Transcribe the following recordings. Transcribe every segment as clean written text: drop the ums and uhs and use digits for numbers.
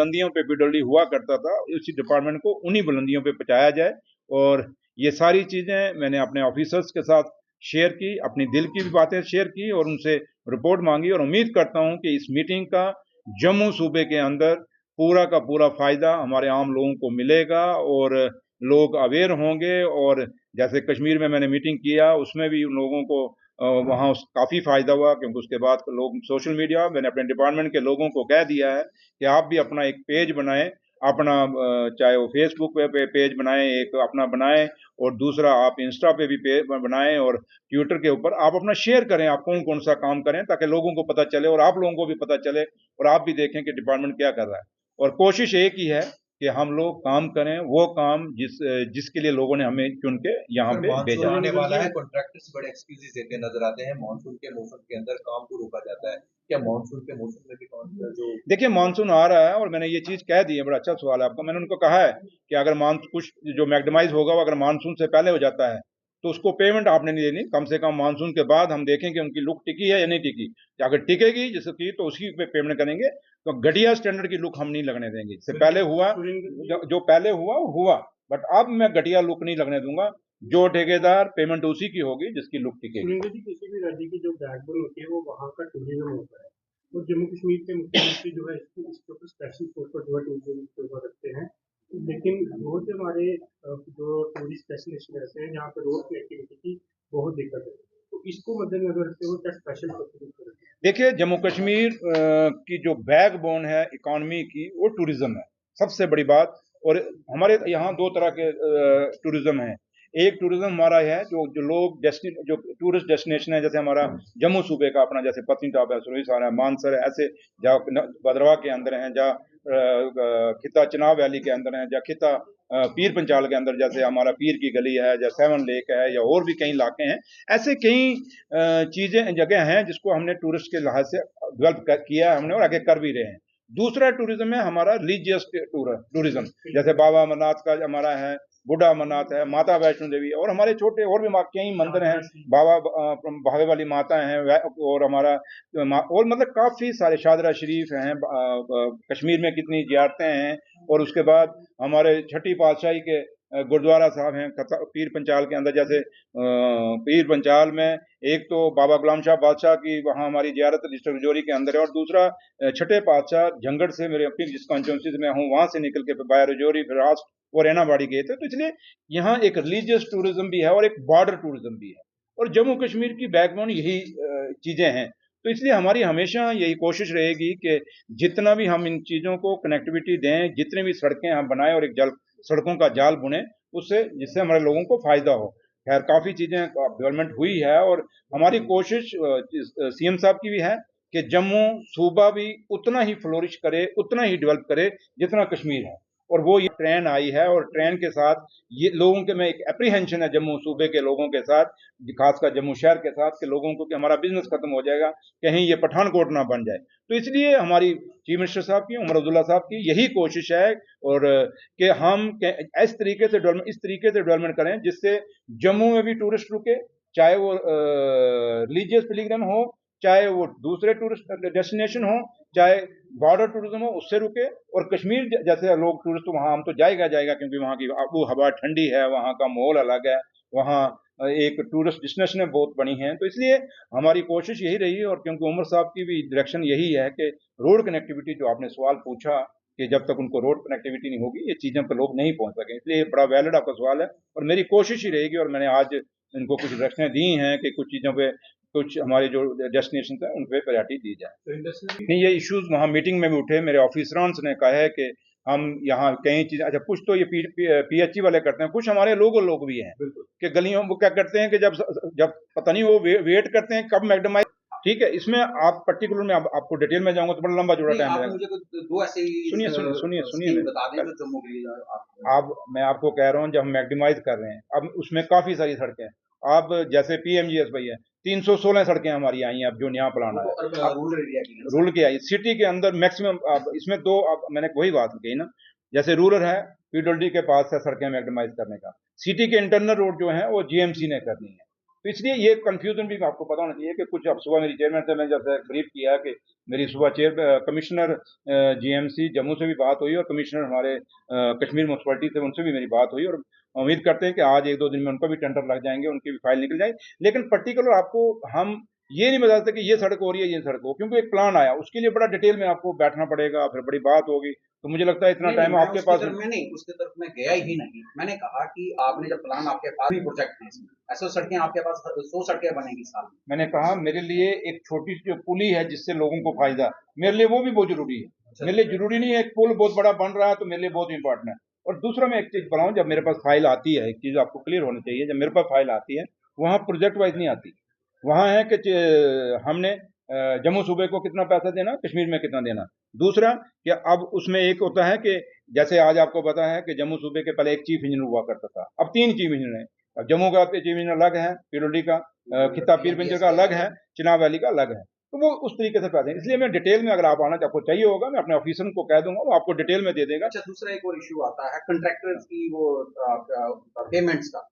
बुलंदियों पे पीडब्ल्यूडी हुआ करता था, उसी डिपार्टमेंट को उन्हीं बुलंदियों पे पहुंचाया जाए। और ये सारी चीजें मैंने अपने ऑफिसर्स के साथ शेयर की, अपनी दिल की भी बातें शेयर की और उनसे रिपोर्ट मांगी, और उम्मीद करता हूं कि इस मीटिंग का जम्मू सूबे के अंदर पूरा का पूरा फायदा हमारे आम लोगों को मिलेगा और लोग अवेयर होंगे। और जैसे कश्मीर में मैंने मीटिंग किया, उसमें भी उन लोगों को वहाँ काफी फायदा हुआ, क्योंकि उसके बाद लोग सोशल मीडिया, मैंने अपने डिपार्टमेंट के लोगों को कह दिया है कि आप भी अपना एक पेज बनाएं, अपना चाहे वो फेसबुक पे पेज बनाएं, एक अपना बनाएं, और दूसरा आप इंस्टा पे भी पेज बनाएं, और ट्विटर के ऊपर आप अपना शेयर करें, आप कौन कौन सा काम करें, ताकि लोगों को पता चले और आप लोगों को भी पता चले, और आप भी देखें कि डिपार्टमेंट क्या कर रहा है। और कोशिश एक ही है कि हम लोग काम करें, वो काम जिसके लिए लोगों ने हमें चुन के यहाँ पे भेजा। आने वाला है, कॉन्ट्रैक्टर्स बड़े एक्सक्यूजेस देते नजर आते हैं, मानसून के मौसम के अंदर काम को रोका जाता है। क्या मानसून के मौसम में भी जो देखिए मानसून आ रहा है, और मैंने ये चीज कह दी है, बड़ा अच्छा सवाल है आपका। मैंने उनको कहा है कि अगर कुछ जो मैग्डमाइज होगा वो अगर मानसून से पहले हो जाता है तो उसको पेमेंट आपने नहीं देनी, कम से कम मानसून के बाद हम देखेंगे उनकी लुक टिकी है या नहीं टिकी। अगर टिकेगी जैसे की तो उसी पे पेमेंट करेंगे, तो घटिया स्टैंडर्ड की लुक हम नहीं लगने देंगे। इससे पहले हुआ जो पहले हुआ वो हुआ, बट अब मैं घटिया लुक नहीं लगने दूंगा। जो ठेकेदार पेमेंट उसी की होगी जिसकी लुक टिकेगी। किसी भी राज्य की जो बैकबोन होती है वो वहाँ का टूरिज्म होता है, और जम्मू कश्मीर के मुख्यमंत्री जो है इसके ऊपर स्पेशल फोकस जो है टूरिज्म के ऊपर रखते हैं। लेकिन बहुत से हमारे जो टूरिस्ट डेस्टिनेशन ऐसे हैं जहाँ पे रोड कनेक्टिविटी की बहुत दिक्कत है, तो इसको मद्देनजर रखते हुए क्या स्पेशल फोकस करेंगे? देखिए जम्मू कश्मीर की जो बैकबोन है इकोनॉमी की, वो टूरिज्म है, सबसे बड़ी बात। और हमारे यहाँ दो तरह के टूरिज्म है। एक टूरिज्म हमारा है जो जो लोग जो टूरिस्ट डेस्टिनेशन है, जैसे हमारा जम्मू सूबे का अपना, जैसे पत्नीटॉप है, सुरहिसार है, मानसर है, ऐसे जहाँ भद्रवाह के अंदर हैं, जहाँ खिता चिनाब वैली के अंदर है, जहाँ खिता पीर पंचाल के अंदर, जैसे हमारा पीर की गली है, या सेवन लेक है, या और भी कई इलाके हैं। ऐसे कई चीजें जगह हैं जिसको हमने टूरिस्ट के लिहाज से डेवलप किया है हमने, और आगे कर भी रहे हैं। दूसरा टूरिज्म है हमारा रिलीजियस टूरिज्म, जैसे बाबा अमरनाथ का हमारा है, बुढ़ा अमरनाथ है, माता वैष्णो देवी, और हमारे छोटे और भी कई मंदिर हैं, बाबा भावे वाली माता हैं, और हमारा और मतलब काफी सारे शादरा शरीफ हैं, कश्मीर में कितनी जियारतें हैं। और उसके बाद हमारे छठी पातशाही के गुरुद्वारा साहब हैं पीर पंचाल के अंदर, जैसे पीर पंचाल में एक तो बाबा गुलाम शाह बादशाह की वहाँ हमारी जियारत डिस्ट्रिक्ट रजौरी के अंदर है, और दूसरा छठे पातशाह झंगड़ से, मेरे अपनी जिस कॉन्स्टिट्यूंसी में हूँ वहां से निकल के बाया रजौरी, फिर राष्ट्र और एनाबाड़ी गए थे। तो इसलिए यहाँ एक रिलीजियस टूरिज्म भी है और एक बॉर्डर टूरिज्म भी है, और जम्मू कश्मीर की बैकबोन यही चीजें हैं। तो इसलिए हमारी हमेशा यही कोशिश रहेगी कि जितना भी हम इन चीजों को कनेक्टिविटी दें, जितनी भी सड़कें हम बनाएं और एक सड़कों का जाल बुने, उससे जिससे हमारे लोगों को फायदा हो। खैर काफी चीजें डेवलपमेंट हुई है, और हमारी कोशिश सीएम साहब की भी है कि जम्मू सूबा भी उतना ही फ्लोरिश करे, उतना ही डेवलप करे जितना कश्मीर है। और वो ये ट्रेन आई है, और ट्रेन के साथ ये लोगों के में एक एप्रीहेंशन है जम्मू सूबे के लोगों के साथ, खासकर जम्मू शहर के साथ, के लोगों को कि हमारा बिजनेस खत्म हो जाएगा, कहीं ये पठानकोट ना बन जाए। तो इसलिए हमारी चीफ मिनिस्टर साहब की, उमर अब्दुल्ला साहब की यही कोशिश है, और कि हम इस तरीके से डेवलपमेंट करें जिससे जम्मू में भी टूरिस्ट रुके, चाहे वो रिलीजियस पिलग्रिम हो, चाहे वो दूसरे टूरिस्ट डेस्टिनेशन हो, चाहे बॉर्डर टूरिज्म हो, उससे रुके। और कश्मीर जैसे लोग टूरिस्ट तो वहां हम तो जाएगा क्योंकि वहां की आबू हवा ठंडी है, वहां का माहौल अलग है, वहां एक टूरिस्ट डेस्टिनेशन बहुत बनी है। तो इसलिए हमारी कोशिश यही रही, और क्योंकि उमर साहब की भी डायरेक्शन यही है कि रोड कनेक्टिविटी, जो आपने सवाल पूछा कि जब तक उनको रोड कनेक्टिविटी नहीं होगी ये चीजें पर लोग नहीं पहुंच सके, इसलिए बड़ा वैलिड आपका सवाल है, और मेरी कोशिश ही रहेगी। और मैंने आज इनको कुछ डायरेक्शनें दी हैं कि कुछ चीजों पे, कुछ हमारे जो डेस्टिनेशन है उन पे प्रायोरिटी दी जाए। नहीं, ये इश्यूज वहाँ मीटिंग में भी उठे, मेरे ऑफिसरान ने कहा है कि हम यहाँ कई चीजें, अच्छा कुछ तो ये पीएचई वाले करते हैं, कुछ हमारे लोग भी हैं कि गलियों वो क्या करते हैं कि जब जब पता नहीं वो वेट करते हैं कब मैग्डमाइज। ठीक है, इसमें आप पर्टिकुलर में आपको डिटेल में जाऊंगा तो बड़ा लंबा जुड़ा टाइम लगेगा। दो ऐसे सुनिए अब मैं आपको कह रहा हूँ, जब हम मैग्डमाइज कर रहे हैं, अब उसमें काफी सारी सड़कें हैं। अब जैसे पीएमजीएस भाई है, 316 सड़कें हमारी आई हैं, अब जो नया प्लान है रूरल की आई, सिटी के अंदर मैक्सिमम। इसमें दो, अब मैंने वही बात कही ना, जैसे रूरल है पीडब्ल्यूडी के पास है सड़कें मैग्डमाइज करने का, सिटी के इंटरनल रोड जो है वो जीएमसी ने करनी है। तो इसलिए ये कंफ्यूजन भी आपको पता होना चाहिए कि कुछ अब सुबह मेरी चेयरमैन से मैंने जैसे ब्रीफ किया कि मेरी सुबह कमिश्नर जीएमसी जम्मू से भी बात हुई और कमिश्नर हमारे कश्मीर म्यूनसिपलिटी से उनसे भी मेरी बात हुई, और उम्मीद करते हैं कि आज एक दो दिन में उनका भी टेंडर लग जाएंगे, उनकी भी फाइल निकल जाएगी। लेकिन पर्टिकुलर आपको हम ये नहीं बता सकते कि ये सड़क हो रही है, ये सड़क हो, क्योंकि एक प्लान आया, उसके लिए बड़ा डिटेल में आपको बैठना पड़ेगा, फिर बड़ी बात होगी। तो मुझे लगता है इतना नहीं, टाइम मैं आपके उसकी पास तरफ मैं नहीं उसकी तरफ मैं गया ही नहीं। मैंने कहा कि आपने जब प्लान आपके पास भी प्रोजेक्ट है इसमें, ऐसे सड़कें आपके पास 100 सड़कें बनेगी साल में। मैंने कहा मेरे लिए एक छोटी सी जो पुली है जिससे लोगों को फायदा, मेरे लिए वो भी बहुत जरूरी है। मेरे लिए जरूरी नहीं है एक पुल बहुत बड़ा बन रहा है तो मेरे लिए बहुत इंपॉर्टेंट है। और दूसरा मैं एक चीज बताऊं, जब मेरे पास फाइल आती है, एक चीज आपको क्लियर होनी चाहिए, जब मेरे पास फाइल आती है वहां प्रोजेक्ट वाइज नहीं आती, वहां है कि हमने जम्मू सूबे को कितना पैसा देना, कश्मीर में कितना देना। दूसरा कि अब उसमें एक होता है कि जैसे आज आपको पता है कि जम्मू सूबे के पहले एक चीफ इंजीनियर हुआ करता था, अब 3 चीफ इंजीनियर हैं। अब जम्मू का चीफ इंजीनियर अलग है, पीडोडी का खिताब पीर पिंजर का अलग है, चिनाब वैली का अलग है। तो वो उस तरीके से पैसे हैं। इसलिए मैं डिटेल में, अगर आप आना आपको चाहिए होगा, मैं अपने ऑफिसर को कह दूंगा, वो आपको डिटेल में दे देगा। अच्छा, दूसरा एक और इशू आता है कंट्रैक्टर्स की, वो पेमेंट्स का।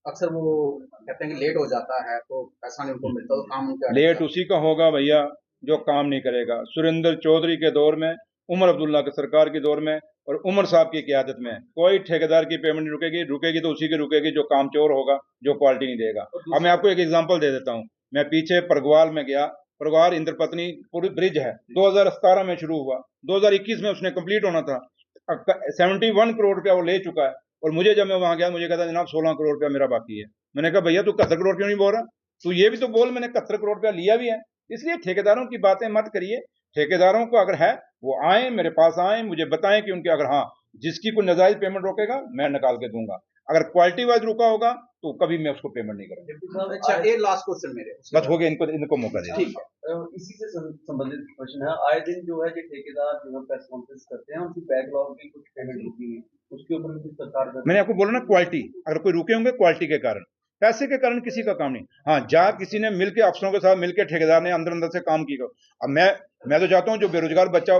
अक्सर वो कहते हैं कि लेट हो जाता है तो पैसा नहीं उनको मिलता, तो काम उनका लेट उसी का होगा भैया जो काम नहीं करेगा। सुरेंद्र चौधरी के दौर में, उमर अब्दुल्ला के सरकार के दौर में और उमर साहब की क़यादत में कोई ठेकेदार की पेमेंट नहीं रुकेगी, रुकेगी तो उसी की रुकेगी जो काम चोर होगा, जो क्वालिटी नहीं देगा। अब मैं आपको एक एग्जांपल दे देता हूँ। मैं पीछे परगवाल में गया, परगवाल इंद्रपत्नी पूरी ब्रिज है, 2017 में शुरू हुआ, 2021 में उसने कंप्लीट होना था। 71 करोड़ रुपया वो ले चुका है, और मुझे जब मैं वहां गया मुझे कहता जनाब 16 करोड़ रुपया मेरा बाकी है। मैंने कहा भैया तू 71 करोड़ क्यों नहीं बोल रहा, तू ये भी तो बोल मैंने 71 करोड़ रुपया लिया भी है। इसलिए ठेकेदारों की बातें मत करिए। ठेकेदारों को अगर है वो आए, मेरे पास आए, मुझे बताएं कि उनके, अगर हाँ जिसकी कोई नाजायज पेमेंट रोकेगा मैं निकाल के दूंगा, अगर क्वालिटी वाइज रुका होगा तो कभी मैं उसको पेमेंट नहीं करूंगा। अच्छा, ये लास्ट क्वेश्चन मेरे बस हो गया, इनको मौका दे। ठीक है। इसी से संबंधित प्रश्न है। आए दिन जो है कि ठेकेदार जो है प्रेस कॉन्फ्रेंस करते हैं, उनकी बैकलॉग की कुछ पेमेंट रुकी है, उसके ऊपर भी कुछ सरकार का, मैंने आपको बोला ना क्वालिटी, अगर कोई रुके होंगे क्वालिटी के कारण, पैसे के कारण किसी का काम नहीं। हाँ, जा किसी ने मिलके अफसरों के साथ मिलके ठेकेदार ने अंदर अंदर से काम किया। अब मैं तो चाहता हूँ जो बेरोजगार बच्चा,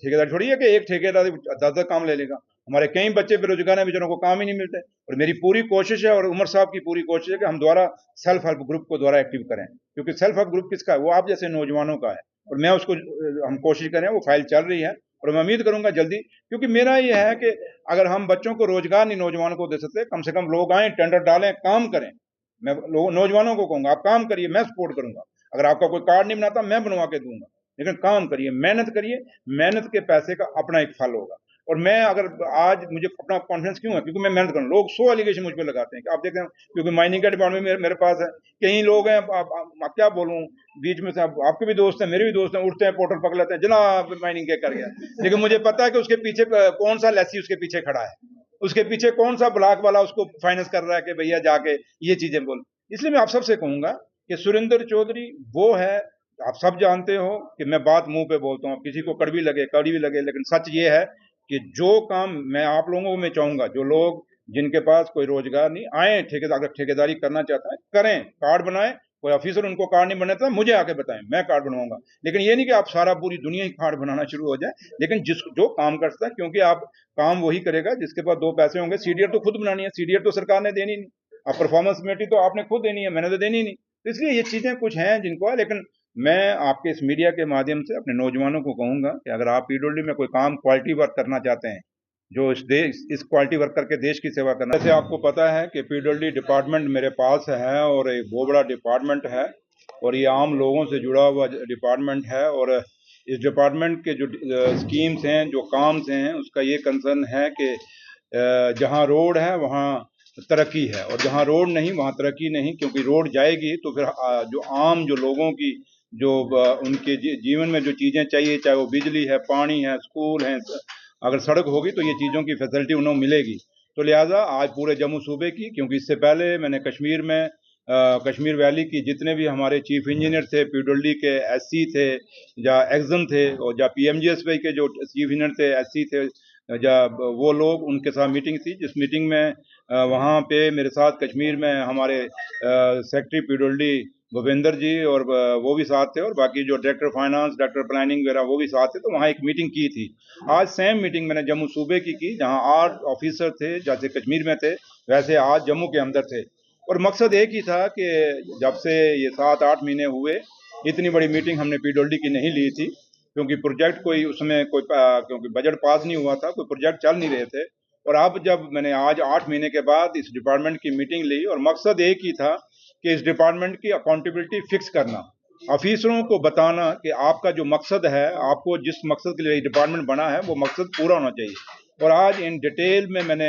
ठेकेदार थोड़ी है कि एक ठेकेदार 10 काम ले लेगा। हमारे कई बच्चे बेरोजगार हैं, बेचारों को काम ही नहीं मिलते। और मेरी पूरी कोशिश है और उमर साहब की पूरी कोशिश है कि हम द्वारा सेल्फ हेल्प ग्रुप को द्वारा एक्टिव करें, क्योंकि सेल्फ हेल्प ग्रुप किसका है, वो आप जैसे नौजवानों का है। और मैं उसको, हम कोशिश करें, वो फाइल चल रही है और मैं उम्मीद करूंगा जल्दी, क्योंकि मेरा ये है कि अगर हम बच्चों को रोजगार नहीं नौजवानों को दे सकते, कम से कम लोग आए, टेंडर डालें, काम करें। मैं नौजवानों को कहूंगा आप काम करिए, मैं सपोर्ट करूंगा। अगर आपका कोई कार्ड नहीं बनाता मैं बनवा के दूंगा, लेकिन काम करिए, मेहनत करिए, मेहनत के पैसे का अपना एक फल होगा। और मैं अगर आज मुझे अपना कॉन्फिडेंस क्यों है, क्योंकि मैं मेहनत करूँ। लोग 100 एलिगेशन मुझ पर लगाते हैं कि आप देखते हैं, क्योंकि माइनिंग का डिपार्टमेंट मेरे पास है, कई लोग हैं, आप क्या बोलूँ, बीच में से आपके भी दोस्त हैं, मेरे भी दोस्त हैं, उठते हैं, पोर्टल पकड़ लेते हैं, जनाब माइनिंग के कर गया। लेकिन मुझे पता है कि उसके पीछे कौन सा लैसी उसके पीछे खड़ा है, उसके पीछे कौन सा ब्लॉक वाला उसको फाइनेंस कर रहा है कि भैया जाके ये चीजें बोल। इसलिए मैं आप सबसे कहूंगा कि सुरेंद्र चौधरी वो है, आप सब जानते हो कि मैं बात मुंह पे बोलता हूँ, किसी को कड़वी लगे, लेकिन सच ये है कि जो काम मैं आप लोगों को मैं चाहूंगा, जो लोग जिनके पास कोई रोजगार नहीं, आए ठेकेदार, अगर ठेकेदारी करना चाहता है करें, कार्ड बनाए। कोई ऑफिसर उनको कार्ड नहीं बनाता मुझे आके बताएं, मैं कार्ड बनवाऊंगा। लेकिन ये नहीं कि आप सारा पूरी दुनिया ही कार्ड बनाना शुरू हो जाए, लेकिन जो काम कर सकता है, क्योंकि आप काम वही करेगा जिसके पास 2 पैसे होंगे। सीडीआर तो खुद बनानी है, सीडीआर तो सरकार ने देनी नहीं, अब परफॉर्मेंस कमेटी तो आपने खुद देनी है, मैंने तो देनी नहीं। तो इसलिए ये चीजें कुछ हैं जिनको है, लेकिन मैं आपके इस मीडिया के माध्यम से अपने नौजवानों को कहूंगा कि अगर आप पीडब्ल्यूडी में कोई काम क्वालिटी वर्क करना चाहते हैं, जो इस क्वालिटी वर्क करके देश की सेवा करना, जैसे आपको पता है कि पीडब्ल्यूडी डिपार्टमेंट मेरे पास है और एक बहुत बड़ा डिपार्टमेंट है और ये आम लोगों से जुड़ा हुआ डिपार्टमेंट है। और इस डिपार्टमेंट के जो स्कीम्स हैं, जो काम्स हैं, उसका ये कंसर्न है कि जहाँ रोड है वहाँ तरक्की है और जहाँ रोड नहीं वहाँ तरक्की नहीं, क्योंकि रोड जाएगी तो फिर जो आम जो लोगों की जो उनके जीवन में जो चीज़ें चाहिए, चाहे वो बिजली है, पानी है, स्कूल है, अगर सड़क होगी तो ये चीज़ों की फैसिलिटी उन्हें मिलेगी। तो लिहाजा आज पूरे जम्मू सूबे की, क्योंकि इससे पहले मैंने कश्मीर में कश्मीर वैली की जितने भी हमारे चीफ इंजीनियर थे, पीडब्ल्यूडी के एससी थे या एग्जम थे, और या पीएमजीएसवाई के जो चीफ इंजीनियर थे, एससी थे, जब वो लोग, उनके साथ मीटिंग थी, जिस मीटिंग में वहाँ पे मेरे साथ कश्मीर में हमारे सेक्रेटरी पीडब्ल्यूडी भूपेंद्र जी और वो भी साथ थे, और बाकी जो डायरेक्टर फाइनेंस, डायरेक्टर प्लानिंग वगैरह वो भी साथ थे। तो वहाँ एक मीटिंग की थी। आज सेम मीटिंग मैंने जम्मू सूबे की जहाँ 8 ऑफिसर थे, जैसे कश्मीर में थे वैसे आज जम्मू के अंदर थे। और मकसद एक ही था कि जब से ये 7-8 महीने हुए, इतनी बड़ी मीटिंग हमने पीडब्ल्यूडी की नहीं ली थी, क्योंकि प्रोजेक्ट कोई उसमें क्योंकि बजट पास नहीं हुआ था, कोई प्रोजेक्ट चल नहीं रहे थे। और अब जब मैंने आज 8 महीने के बाद इस डिपार्टमेंट की मीटिंग ली, और मकसद एक ही था कि इस डिपार्टमेंट की अकाउंटेबिलिटी फिक्स करना, ऑफिसरों को बताना कि आपका जो मकसद है, आपको जिस मकसद के लिए डिपार्टमेंट बना है, वो मकसद पूरा होना चाहिए। और आज इन डिटेल में मैंने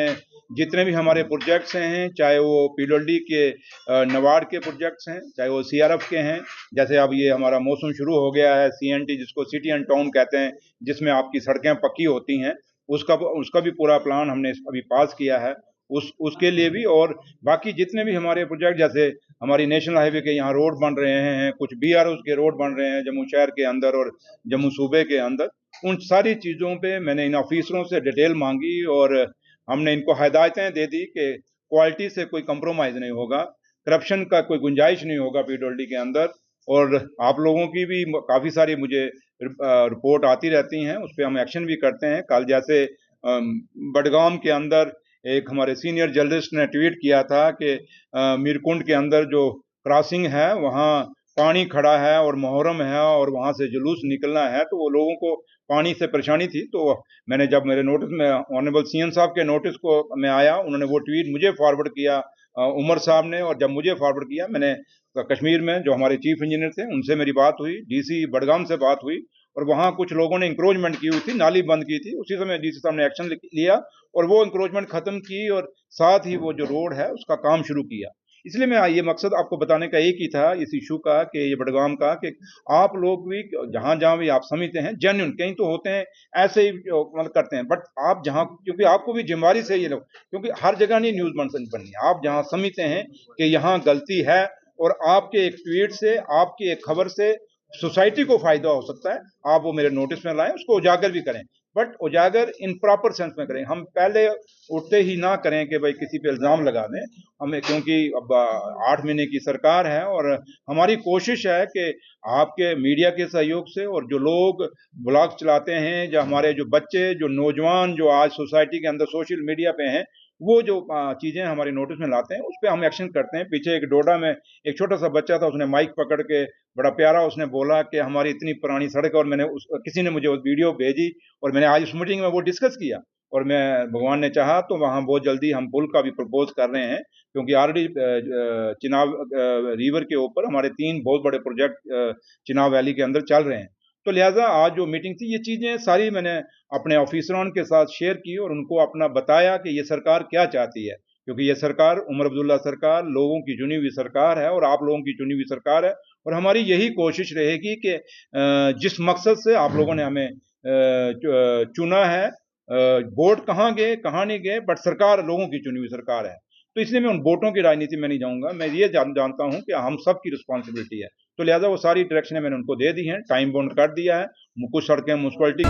जितने भी हमारे प्रोजेक्ट्स हैं, चाहे वो पीडब्ल्यूडी के नबार्ड के प्रोजेक्ट्स हैं, चाहे वो सीआरएफ के हैं, जैसे अब ये हमारा मौसम शुरू हो गया है, सीएनटी जिसको सिटी एंड टाउन कहते हैं, जिसमें आपकी सड़कें पक्की होती हैं, उसका भी पूरा प्लान हमने अभी पास किया है, उसके लिए भी। और बाकी जितने भी हमारे प्रोजेक्ट, जैसे हमारी नेशनल हाईवे के यहाँ रोड बन रहे हैं, कुछ बीआरओ के रोड बन रहे हैं जम्मू शहर के अंदर और जम्मू सूबे के अंदर, उन सारी चीज़ों पे मैंने इन ऑफिसरों से डिटेल मांगी और हमने इनको हिदायतें दे दी कि क्वालिटी से कोई कंप्रोमाइज़ नहीं होगा, करप्शन का कोई गुंजाइश नहीं होगा पीडब्ल्यूडी के अंदर। और आप लोगों की भी काफ़ी सारी मुझे रिपोर्ट आती रहती हैं, उस पर हम एक्शन भी करते हैं। कल जैसे बडगाम के अंदर एक हमारे सीनियर जर्नलिस्ट ने ट्वीट किया था कि मीरकुंड के अंदर जो क्रॉसिंग है वहाँ पानी खड़ा है और मुहर्रम है और वहाँ से जुलूस निकलना है, तो वो लोगों को पानी से परेशानी थी। तो मैंने जब मेरे नोटिस में ऑनरेबल सीएम साहब के नोटिस को मैं आया, उन्होंने वो ट्वीट मुझे फॉरवर्ड किया उमर साहब ने, और जब मुझे फॉरवर्ड किया, मैंने कश्मीर में जो हमारे चीफ इंजीनियर थे उनसे मेरी बात हुई, डीसी बडगाम से बात हुई, और वहाँ कुछ लोगों ने इंक्रोचमेंट की हुई थी, नाली बंद की थी। उसी समय डीसी साहब ने एक्शन लिया और वो इंक्रोचमेंट खत्म की और साथ ही वो जो रोड है उसका काम शुरू किया। इसलिए मैं ये मकसद आपको बताने का एक ही था इस इशू का, कि ये बडगाम का, कि आप लोग भी जहाँ जहाँ भी आप समझते हैं जेन्युइन, कहीं तो होते हैं ऐसे ही मतलब करते हैं, बट आप जहाँ, क्योंकि आपको भी जिम्मेवारी से ये लोग, क्योंकि हर जगह नहीं न्यूज बननी है, आप जहाँ समझते हैं कि यहाँ गलती है और आपके एक ट्वीट से, आपकी एक खबर से सोसाइटी को फायदा हो सकता है, आप वो मेरे नोटिस में लाएं, उसको उजागर भी करें, बट उजागर इन प्रॉपर सेंस में करें। हम पहले उठते ही ना करें कि भाई किसी पे इल्जाम लगा दें हमें, क्योंकि अब 8 महीने की सरकार है और हमारी कोशिश है कि आपके मीडिया के सहयोग से, और जो लोग ब्लॉग चलाते हैं, जो हमारे जो बच्चे, जो नौजवान जो आज सोसाइटी के अंदर सोशल मीडिया पे हैं, वो जो चीज़ें हमारे नोटिस में लाते हैं, उस पर हम एक्शन करते हैं। पीछे एक डोडा में एक छोटा सा बच्चा था, उसने माइक पकड़ के बड़ा प्यारा उसने बोला कि हमारी इतनी पुरानी सड़क है, और मैंने किसी ने मुझे वो वीडियो भेजी और मैंने आज उस मीटिंग में वो डिस्कस किया, और मैं भगवान ने चाहा तो वहाँ बहुत जल्दी हम पुल का भी प्रपोज कर रहे हैं, क्योंकि ऑलरेडी चिनाब रिवर के ऊपर हमारे 3 बहुत बड़े प्रोजेक्ट चिनाब वैली के अंदर चल रहे हैं। तो लिहाजा आज जो मीटिंग थी, ये चीज़ें सारी मैंने अपने ऑफिसरान के साथ शेयर की और उनको अपना बताया कि ये सरकार क्या चाहती है, क्योंकि ये सरकार उमर अब्दुल्ला सरकार लोगों की चुनी हुई सरकार है और आप लोगों की चुनी हुई सरकार है, और हमारी यही कोशिश रहेगी कि जिस मकसद से आप लोगों ने हमें चुना है, वोट कहाँ गए कहाँ नहीं गए, बट सरकार लोगों की चुनी हुई सरकार है। तो इसलिए मैं उन वोटों की राजनीति में नहीं जाऊंगा, मैं ये जानता हूं कि हम सब की रिस्पॉन्सिबिलिटी है। तो लिहाजा वो सारी डायरेक्शनें मैंने उनको दे दी हैं, टाइम बाउंड कर दिया है, कुछ सड़कें म्यूनसिपलिटी